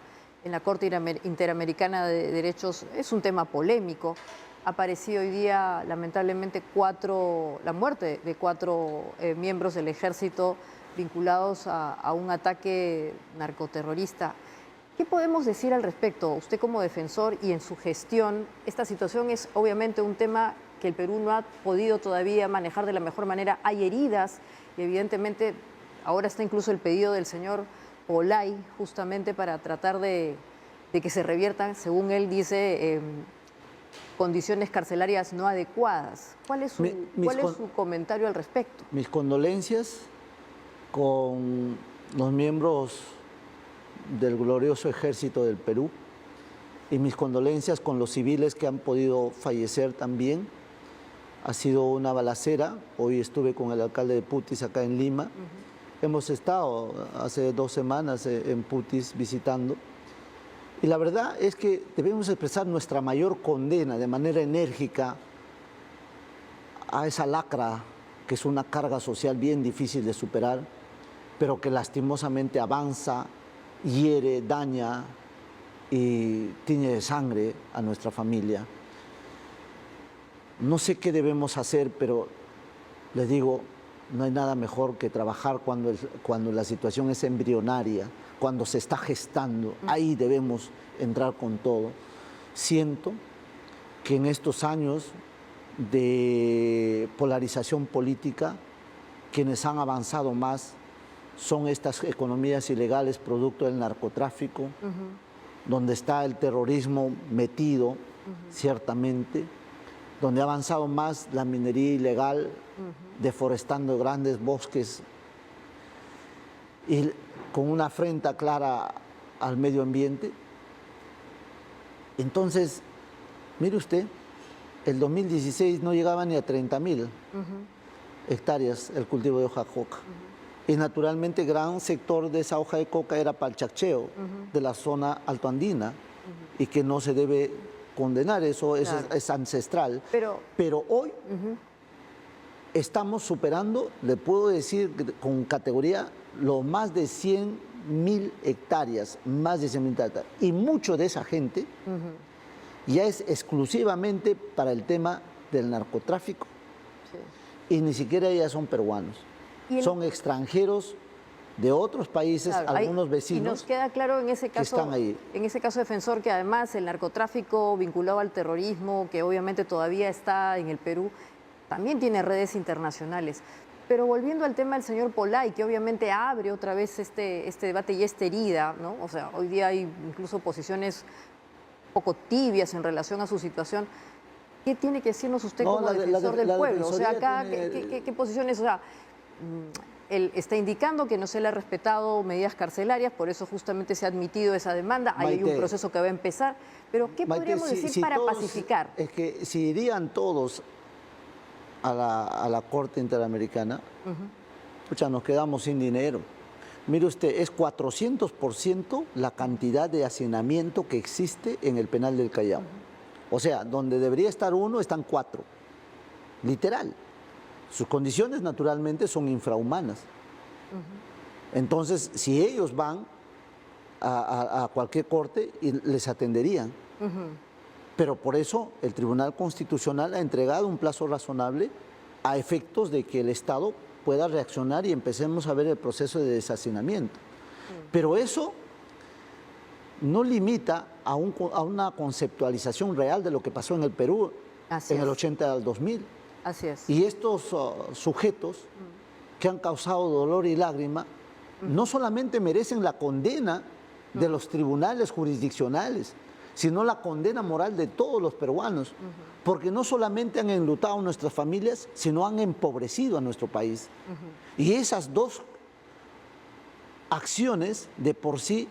Corte Interamericana de Derechos. Es un tema polémico. Ha aparecido hoy día, lamentablemente, la muerte de 4 miembros del ejército vinculados a un ataque narcoterrorista. ¿Qué podemos decir al respecto? Usted como defensor y en su gestión, esta situación es obviamente un tema que el Perú no ha podido todavía manejar de la mejor manera. Hay heridas y evidentemente ahora está incluso el pedido del señor Olay, justamente para tratar de que se reviertan, según él dice, condiciones carcelarias no adecuadas. ¿Cuál es su comentario al respecto? Mis condolencias con los miembros del glorioso ejército del Perú, y mis condolencias con los civiles que han podido fallecer también. Ha sido una balacera. Hoy estuve con el alcalde de Putis acá en Lima. Hemos estado hace 2 semanas en Putis visitando, y la verdad es que debemos expresar nuestra mayor condena de manera enérgica a esa lacra, que es una carga social bien difícil de superar, pero que lastimosamente avanza, hiere, daña y tiñe de sangre a nuestra familia. No sé qué debemos hacer, pero les digo, no hay nada mejor que trabajar cuando la situación es embrionaria, cuando se está gestando. Ahí debemos entrar con todo. Siento que en estos años de polarización política, quienes han avanzado más son estas economías ilegales producto del narcotráfico, donde está el terrorismo metido, ciertamente, donde ha avanzado más la minería ilegal, deforestando grandes bosques y con una afrenta clara al medio ambiente. Entonces, mire usted, el 2016 no llegaba ni a 30.000 hectáreas el cultivo de hoja de coca. Y naturalmente gran sector de esa hoja de coca era para el chaccheo de la zona altoandina y que no se debe condenar, eso claro. es ancestral. Pero hoy estamos superando, le puedo decir con categoría, los más de 100.000 hectáreas, más de 100.000 hectáreas. Y mucho de esa gente ya es exclusivamente para el tema del narcotráfico. Sí. Y ni siquiera ya son peruanos. Son extranjeros de otros países, claro, algunos vecinos. Y nos queda claro en ese caso, están ahí. En ese caso, defensor, que además el narcotráfico vinculado al terrorismo, que obviamente todavía está en el Perú, también tiene redes internacionales. Pero volviendo al tema del señor Polay, que obviamente abre otra vez este debate y esta herida, ¿no? O sea, hoy día hay incluso posiciones un poco tibias en relación a su situación. ¿Qué tiene que decirnos usted como defensor del pueblo? O sea, acá, ¿qué posiciones? O sea, él está indicando que no se le ha respetado medidas carcelarias, por eso justamente se ha admitido esa demanda. Ahí hay un proceso que va a empezar. Pero, ¿qué podríamos decir para pacificar? Es que si irían todos a la Corte Interamericana, pucha, nos quedamos sin dinero. Mire usted, es 400% la cantidad de hacinamiento que existe en el penal del Callao. O sea, donde debería estar uno, están 4. Literal. Sus condiciones, naturalmente, son infrahumanas. Entonces, si ellos van a cualquier corte, les atenderían. Pero por eso el Tribunal Constitucional ha entregado un plazo razonable a efectos de que el Estado pueda reaccionar y empecemos a ver el proceso de deshacinamiento. Pero eso no limita a una conceptualización real de lo que pasó en el Perú en el 80 al 2000. Así es. Y estos sujetos que han causado dolor y lágrima no solamente merecen la condena de los tribunales jurisdiccionales, sino la condena moral de todos los peruanos, porque no solamente han enlutado a nuestras familias, sino han empobrecido a nuestro país. Y esas dos acciones de por sí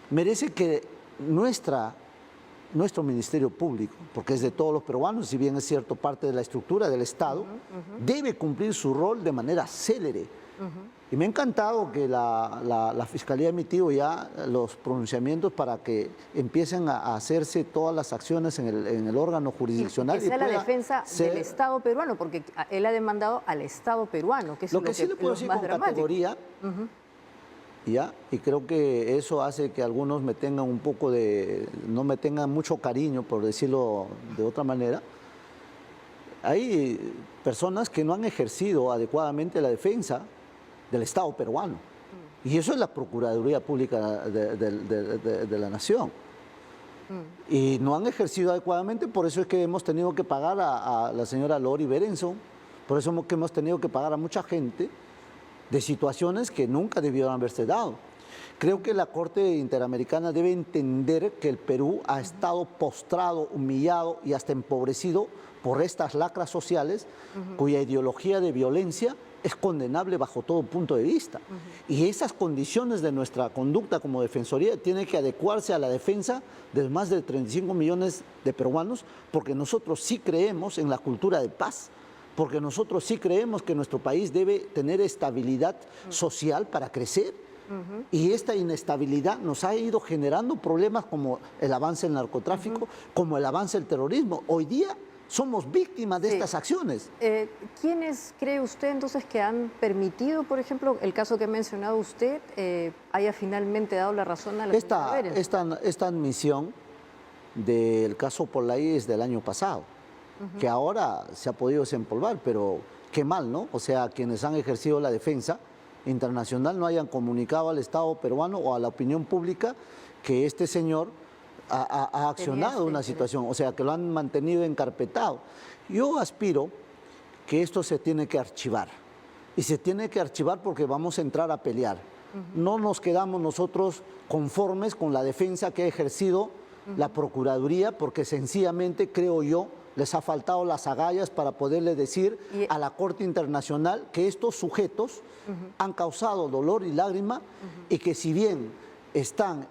merecen que nuestro Ministerio Público, porque es de todos los peruanos, si bien es cierto parte de la estructura del Estado, debe cumplir su rol de manera célere. Y me ha encantado que la Fiscalía ha emitido ya los pronunciamientos para que empiecen a hacerse todas las acciones en el órgano jurisdiccional. Y que sea la defensa del Estado peruano, porque él ha demandado al Estado peruano, que es lo que sí le puedo decir con categoría, ¿ya? Y creo que eso hace que algunos me tengan un poco no me tengan mucho cariño, por decirlo de otra manera. Hay personas que no han ejercido adecuadamente la defensa del Estado peruano. Y eso es la Procuraduría Pública de la Nación. Y no han ejercido adecuadamente, por eso es que hemos tenido que pagar a la señora Lori Berenson, por eso que hemos tenido que pagar a mucha gente de situaciones que nunca debieron haberse dado. Creo que la Corte Interamericana debe entender que el Perú ha estado postrado, humillado y hasta empobrecido por estas lacras sociales cuya ideología de violencia es condenable bajo todo punto de vista. Y esas condiciones de nuestra conducta como Defensoría tienen que adecuarse a la defensa de más de 35 millones de peruanos, porque nosotros sí creemos en la cultura de paz, porque nosotros sí creemos que nuestro país debe tener estabilidad social para crecer. Y esta inestabilidad nos ha ido generando problemas como el avance del narcotráfico, como el avance del terrorismo. Hoy día somos víctimas de estas acciones. ¿Quiénes cree usted entonces que han permitido, por ejemplo, el caso que ha mencionado usted, haya finalmente dado la razón a la señora Berenson? Esta admisión del caso Polay es del año pasado, que ahora se ha podido desempolvar, pero qué mal, ¿no? O sea, quienes han ejercido la defensa internacional no hayan comunicado al Estado peruano o a la opinión pública que este señor ha accionado una situación, o sea, que lo han mantenido encarpetado. Yo aspiro que esto se tiene que archivar, y se tiene que archivar porque vamos a entrar a pelear. No nos quedamos nosotros conformes con la defensa que ha ejercido la Procuraduría, porque sencillamente creo yo les ha faltado las agallas para poderle decir a la Corte Internacional que estos sujetos han causado dolor y lágrima y que si bien están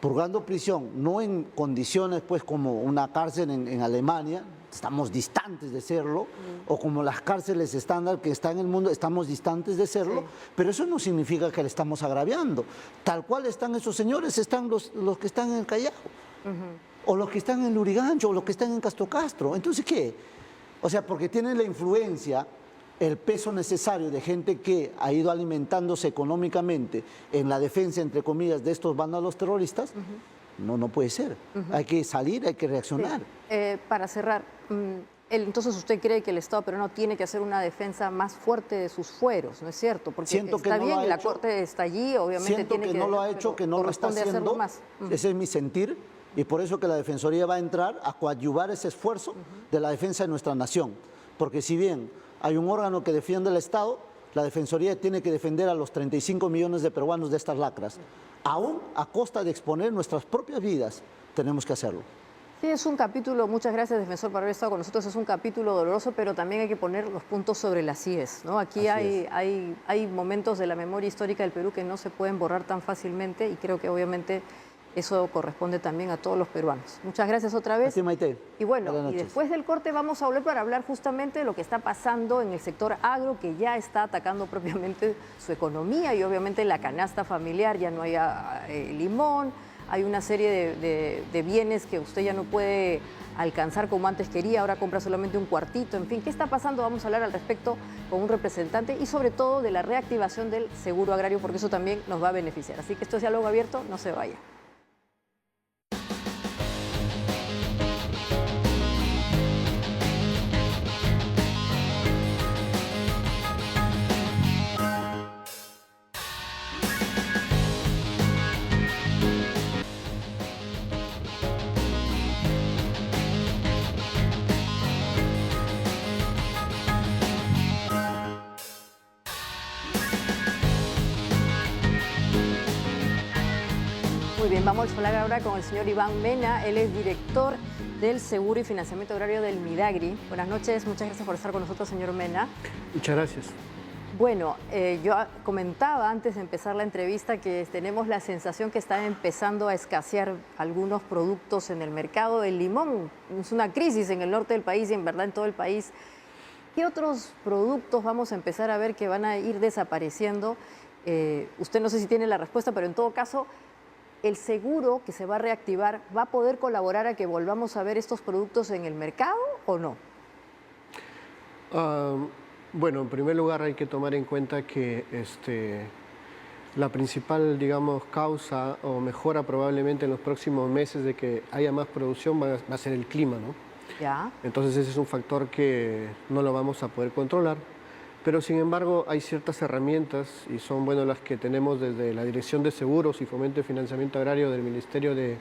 purgando prisión, no en condiciones pues como una cárcel en Alemania, estamos distantes de serlo, o como las cárceles estándar que están en el mundo, estamos distantes de serlo, pero eso no significa que le estamos agraviando. Tal cual están esos señores, están los que están en el Callao, o los que están en Lurigancho, o los que están en Castro. Entonces, ¿qué? O sea, porque tienen la influencia, el peso necesario de gente que ha ido alimentándose económicamente en la defensa, entre comillas, de estos vándalos terroristas, no puede ser. Hay que salir, hay que reaccionar. Para cerrar, entonces usted cree que el Estado peruano tiene que hacer una defensa más fuerte de sus fueros, ¿no es cierto? Porque siento está que no bien, la Corte está allí, obviamente siento tiene que no lo ha hecho, que no lo está haciendo. Ese es mi sentir, y por eso que la Defensoría va a entrar a coadyuvar ese esfuerzo de la defensa de nuestra nación. Porque si bien hay un órgano que defiende al Estado, la Defensoría tiene que defender a los 35 millones de peruanos de estas lacras. Aún a costa de exponer nuestras propias vidas, tenemos que hacerlo. Sí, es un capítulo, muchas gracias, defensor, por haber estado con nosotros. Es un capítulo doloroso, pero también hay que poner los puntos sobre las IES, ¿no? Aquí hay momentos de la memoria histórica del Perú que no se pueden borrar tan fácilmente y creo que obviamente eso corresponde también a todos los peruanos. Muchas gracias otra vez. Así, Maite. Y bueno, y después del corte vamos a volver para hablar justamente de lo que está pasando en el sector agro, que ya está atacando propiamente su economía y obviamente la canasta familiar. Ya no hay limón, hay una serie de bienes que usted ya no puede alcanzar como antes quería, ahora compra solamente un cuartito. En fin, ¿qué está pasando? Vamos a hablar al respecto con un representante y sobre todo de la reactivación del seguro agrario, porque eso también nos va a beneficiar. Así que esto es Diálogo Abierto, no se vaya. Muy bien, vamos a hablar ahora con el señor Iván Mena. Él es director del Seguro y Financiamiento Agrario del Midagri. Buenas noches, muchas gracias por estar con nosotros, señor Mena. Muchas gracias. Bueno, yo comentaba antes de empezar la entrevista que tenemos la sensación que están empezando a escasear algunos productos en el mercado. El limón es una crisis en el norte del país y en verdad en todo el país. ¿Qué otros productos vamos a empezar a ver que van a ir desapareciendo? Usted no sé si tiene la respuesta, pero en todo caso, ¿el seguro que se va a reactivar va a poder colaborar a que volvamos a ver estos productos en el mercado o no? Bueno, en primer lugar hay que tomar en cuenta que la principal, digamos, causa o mejora probablemente en los próximos meses de que haya más producción va a ser el clima, ¿no? Ya. Entonces ese es un factor que no lo vamos a poder controlar. Pero sin embargo hay ciertas herramientas y son las que tenemos desde la Dirección de Seguros y Fomento de Financiamiento Agrario del Ministerio de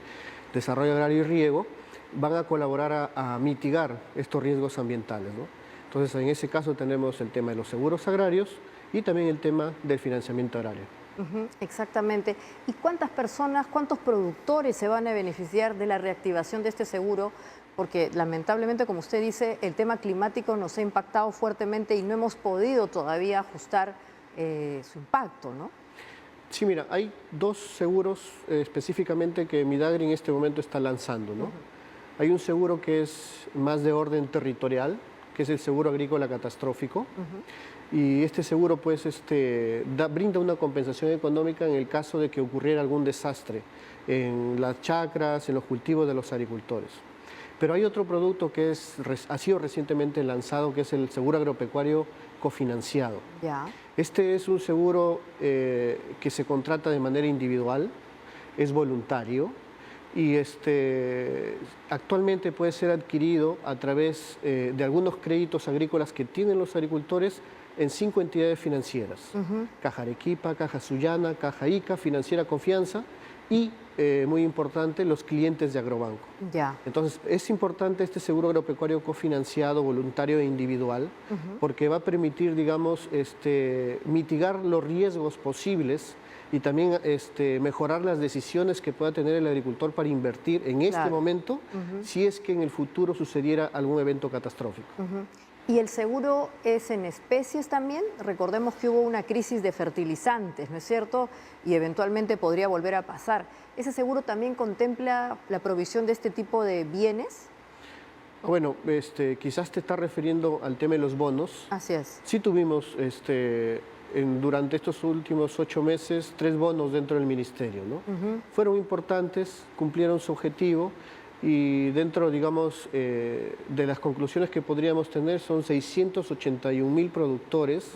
Desarrollo Agrario y Riego, van a colaborar a mitigar estos riesgos ambientales, ¿no? Entonces en ese caso tenemos el tema de los seguros agrarios y también el tema del financiamiento agrario. Exactamente. ¿Y cuántas personas, cuántos productores se van a beneficiar de la reactivación de este seguro? Porque lamentablemente, como usted dice, el tema climático nos ha impactado fuertemente y no hemos podido todavía ajustar su impacto, ¿no? Sí, mira, hay dos seguros específicamente que Midagri en este momento está lanzando, ¿no? Hay un seguro que es más de orden territorial, que es el seguro agrícola catastrófico, y este seguro pues brinda una compensación económica en el caso de que ocurriera algún desastre en las chacras, en los cultivos de los agricultores. Pero hay otro producto que ha sido recientemente lanzado, que es el seguro agropecuario cofinanciado. Ya. Este es un seguro que se contrata de manera individual, es voluntario y actualmente puede ser adquirido a través de algunos créditos agrícolas que tienen los agricultores en 5 entidades financieras. Caja Arequipa, Caja Sullana, Caja Ica, Financiera Confianza y, muy importante, los clientes de Agrobanco. Ya. Entonces, es importante este seguro agropecuario cofinanciado, voluntario e individual, porque va a permitir, digamos, mitigar los riesgos posibles y también mejorar las decisiones que pueda tener el agricultor para invertir en este momento, si es que en el futuro sucediera algún evento catastrófico. ¿Y el seguro es en especies también? Recordemos que hubo una crisis de fertilizantes, ¿no es cierto? Y eventualmente podría volver a pasar. ¿Ese seguro también contempla la provisión de este tipo de bienes? Bueno, quizás te estás refiriendo al tema de los bonos. Así es. Sí tuvimos durante estos últimos 8 meses 3 bonos dentro del ministerio, ¿no? Fueron importantes, cumplieron su objetivo y dentro, digamos, de las conclusiones que podríamos tener son 681.000 productores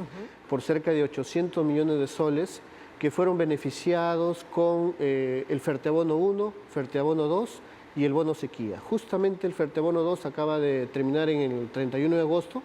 por cerca de 800 millones de soles que fueron beneficiados con el Fertiabono 1, Fertiabono 2 y el bono sequía. Justamente el Fertiabono 2 acaba de terminar en el 31 de agosto,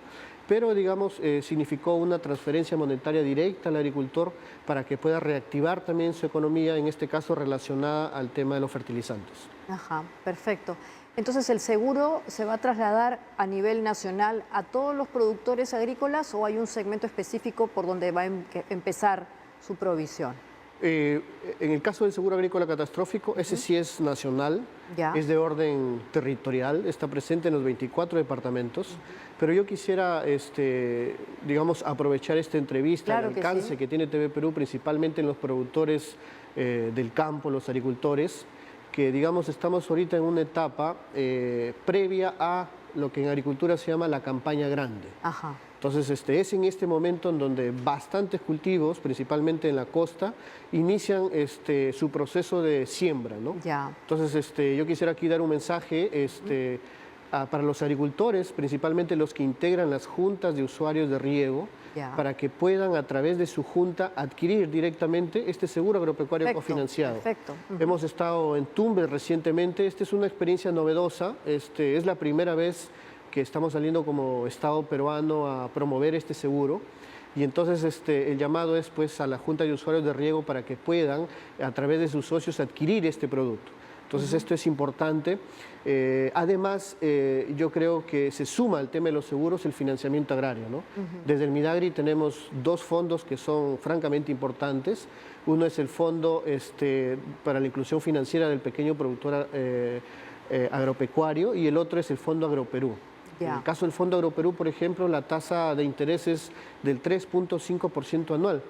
pero digamos significó una transferencia monetaria directa al agricultor para que pueda reactivar también su economía, en este caso relacionada al tema de los fertilizantes. Ajá, perfecto. Entonces, ¿el seguro se va a trasladar a nivel nacional a todos los productores agrícolas o hay un segmento específico por donde va a empezar su provisión? En el caso del seguro agrícola catastrófico, ese sí es nacional, es de orden territorial, está presente en los 24 departamentos, pero yo quisiera, digamos, aprovechar esta entrevista, el alcance que tiene TV Perú, principalmente en los productores del campo, los agricultores, que, digamos, estamos ahorita en una etapa previa a lo que en agricultura se llama la campaña grande. Ajá. Entonces, es en este momento en donde bastantes cultivos, principalmente en la costa, inician su proceso de siembra, ¿no? Entonces, yo quisiera aquí dar un mensaje para los agricultores, principalmente los que integran las juntas de usuarios de riego, para que puedan a través de su junta adquirir directamente este seguro agropecuario cofinanciado. Hemos estado en Tumbes recientemente, esta es una experiencia novedosa, es la primera vez que estamos saliendo como Estado peruano a promover este seguro y entonces el llamado es pues a la Junta de Usuarios de Riego para que puedan a través de sus socios adquirir este producto. Entonces esto es importante. Además, yo creo que se suma al tema de los seguros el financiamiento agrario, ¿no? Desde el Midagri tenemos 2 fondos que son francamente importantes. Uno es el Fondo para la Inclusión Financiera del Pequeño Productor Agropecuario y el otro es el Fondo Agroperú. En el caso del Fondo Agroperú, por ejemplo, la tasa de interés es del 3.5% anual.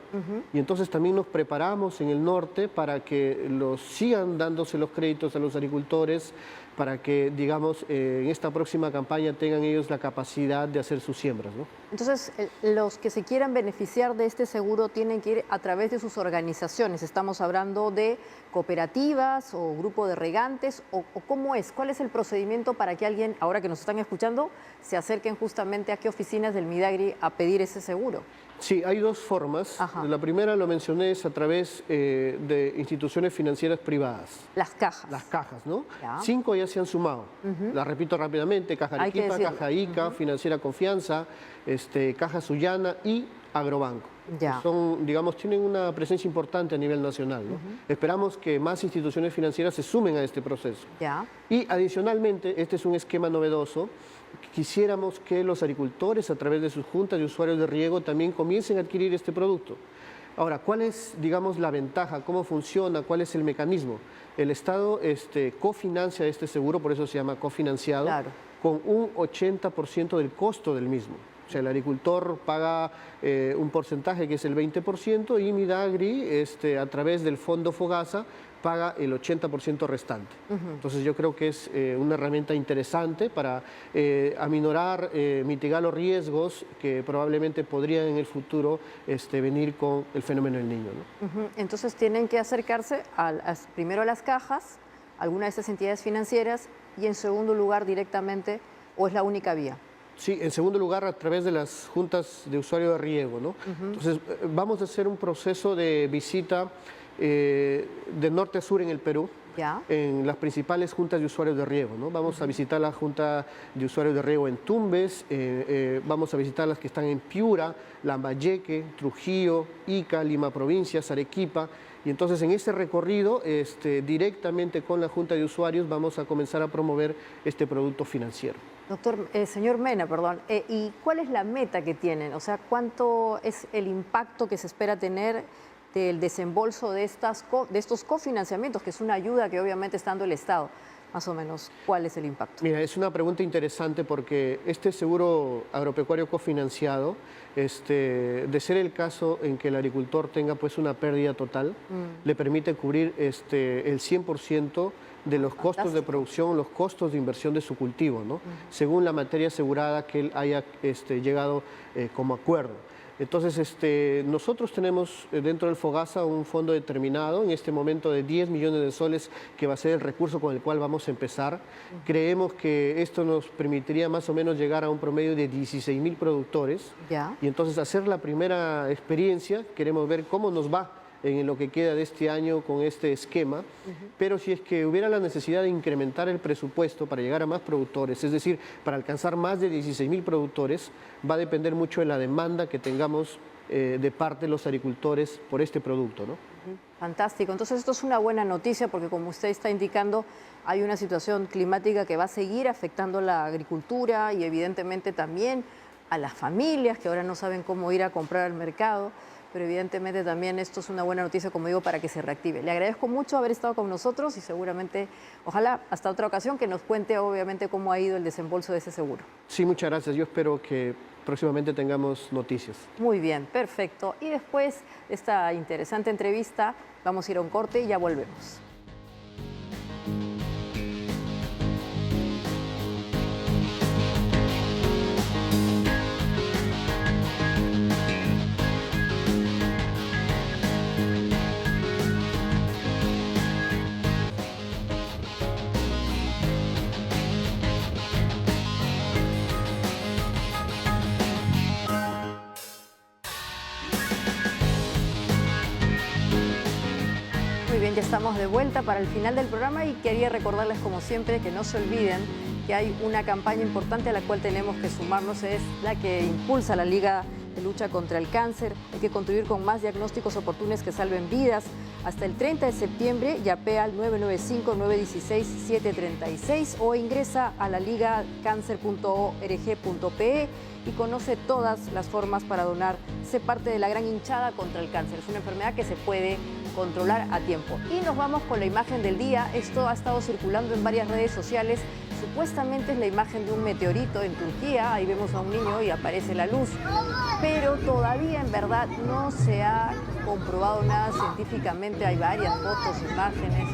Y entonces también nos preparamos en el norte para que sigan dándose los créditos a los agricultores, para que, digamos, en esta próxima campaña tengan ellos la capacidad de hacer sus siembras, ¿no? Entonces, los que se quieran beneficiar de este seguro tienen que ir a través de sus organizaciones. Estamos hablando de cooperativas o grupo de regantes, o ¿cómo es? ¿Cuál es el procedimiento para que alguien, ahora que nos están escuchando, se acerquen justamente a qué oficinas del Midagri a pedir ese seguro? Sí, hay 2 formas. La primera, lo mencioné, es a través de instituciones financieras privadas. Las cajas. Las cajas, ¿no? 5 ya se han sumado. Las repito rápidamente: Caja Arequipa, Caja Ica, Financiera Confianza, Caja Sullana y Agrobanco. Son, digamos, tienen una presencia importante a nivel nacional, ¿no? Esperamos que más instituciones financieras se sumen a este proceso. Y adicionalmente, este es un esquema novedoso. Quisiéramos que los agricultores, a través de sus juntas de usuarios de riego, también comiencen a adquirir este producto. Ahora, ¿cuál es, digamos, la ventaja? ¿Cómo funciona? ¿Cuál es el mecanismo? El Estado cofinancia este seguro, por eso se llama cofinanciado, con un 80% del costo del mismo. O sea, el agricultor paga un porcentaje que es el 20% y Midagri, a través del Fondo Fogasa, paga el 80% restante. Entonces yo creo que es una herramienta interesante para aminorar, mitigar los riesgos que probablemente podrían en el futuro venir con el fenómeno del Niño, ¿no? Entonces tienen que acercarse primero a las cajas, alguna de estas entidades financieras, y en segundo lugar directamente, ¿o es la única vía? Sí, en segundo lugar a través de las juntas de usuario de riego, ¿no? Entonces vamos a hacer un proceso de visita de norte a sur en el Perú, en las principales juntas de usuarios de riego, ¿no? Vamos a visitar la junta de usuarios de riego en Tumbes, vamos a visitar las que están en Piura, Lambayeque, Trujillo, Ica, Lima Provincias, Arequipa, y entonces en ese recorrido directamente con la junta de usuarios vamos a comenzar a promover este producto financiero. Doctor, señor Mena, perdón, ¿y cuál es la meta que tienen? O sea, ¿cuánto es el impacto que se espera tener del desembolso de estos cofinanciamientos, que es una ayuda que obviamente está dando el Estado? Más o menos, ¿cuál es el impacto? Mira, es una pregunta interesante porque este seguro agropecuario cofinanciado, de ser el caso en que el agricultor tenga pues una pérdida total, le permite cubrir el 100% de los costos de producción, los costos de inversión de su cultivo, ¿no? Según la materia asegurada que él haya llegado como acuerdo. Entonces, nosotros tenemos dentro del FOGASA un fondo determinado, en este momento de 10 millones de soles, que va a ser el recurso con el cual vamos a empezar. Creemos que esto nos permitiría más o menos llegar a un promedio de 16.000 productores. Ya. Y entonces hacer la primera experiencia, queremos ver cómo nos va en lo que queda de este año con este esquema, pero si es que hubiera la necesidad de incrementar el presupuesto para llegar a más productores, es decir, para alcanzar más de 16.000 productores, va a depender mucho de la demanda que tengamos de parte de los agricultores por este producto, ¿no? Fantástico. Entonces esto es una buena noticia porque, como usted está indicando, hay una situación climática que va a seguir afectando la agricultura y evidentemente también a las familias que ahora no saben cómo ir a comprar al mercado. Pero evidentemente también esto es una buena noticia, como digo, para que se reactive. Le agradezco mucho haber estado con nosotros y seguramente, ojalá hasta otra ocasión, que nos cuente obviamente cómo ha ido el desembolso de ese seguro. Sí, muchas gracias. Yo espero que próximamente tengamos noticias. Muy bien, perfecto. Y después de esta interesante entrevista, vamos a ir a un corte y ya volvemos. Muy bien, ya estamos de vuelta para el final del programa y quería recordarles, como siempre, que no se olviden que hay una campaña importante a la cual tenemos que sumarnos, es la que impulsa la Liga de Lucha contra el Cáncer. Hay que contribuir con más diagnósticos oportunos que salven vidas. Hasta el 30 de septiembre, yapea al 995-916-736 o ingresa a la ligacancer.org.pe y conoce todas las formas para donar. Sé parte de la gran hinchada contra el cáncer. Es una enfermedad que se puede controlar a tiempo. Y nos vamos con la imagen del día. Esto ha estado circulando en varias redes sociales. Supuestamente es la imagen de un meteorito en Turquía. Ahí vemos a un niño y aparece la luz. Pero todavía en verdad no se ha comprobado nada científicamente. Hay varias fotos, imágenes.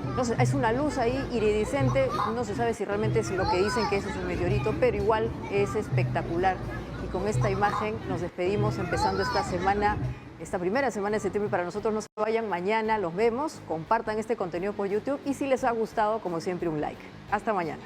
Entonces, es una luz ahí iridiscente, no se sabe si realmente es lo que dicen que eso es un meteorito, pero igual es espectacular. Y con esta imagen nos despedimos empezando esta semana, esta primera semana de septiembre. Para nosotros no se vayan, mañana los vemos, compartan este contenido por YouTube y si les ha gustado, como siempre, un like. Hasta mañana.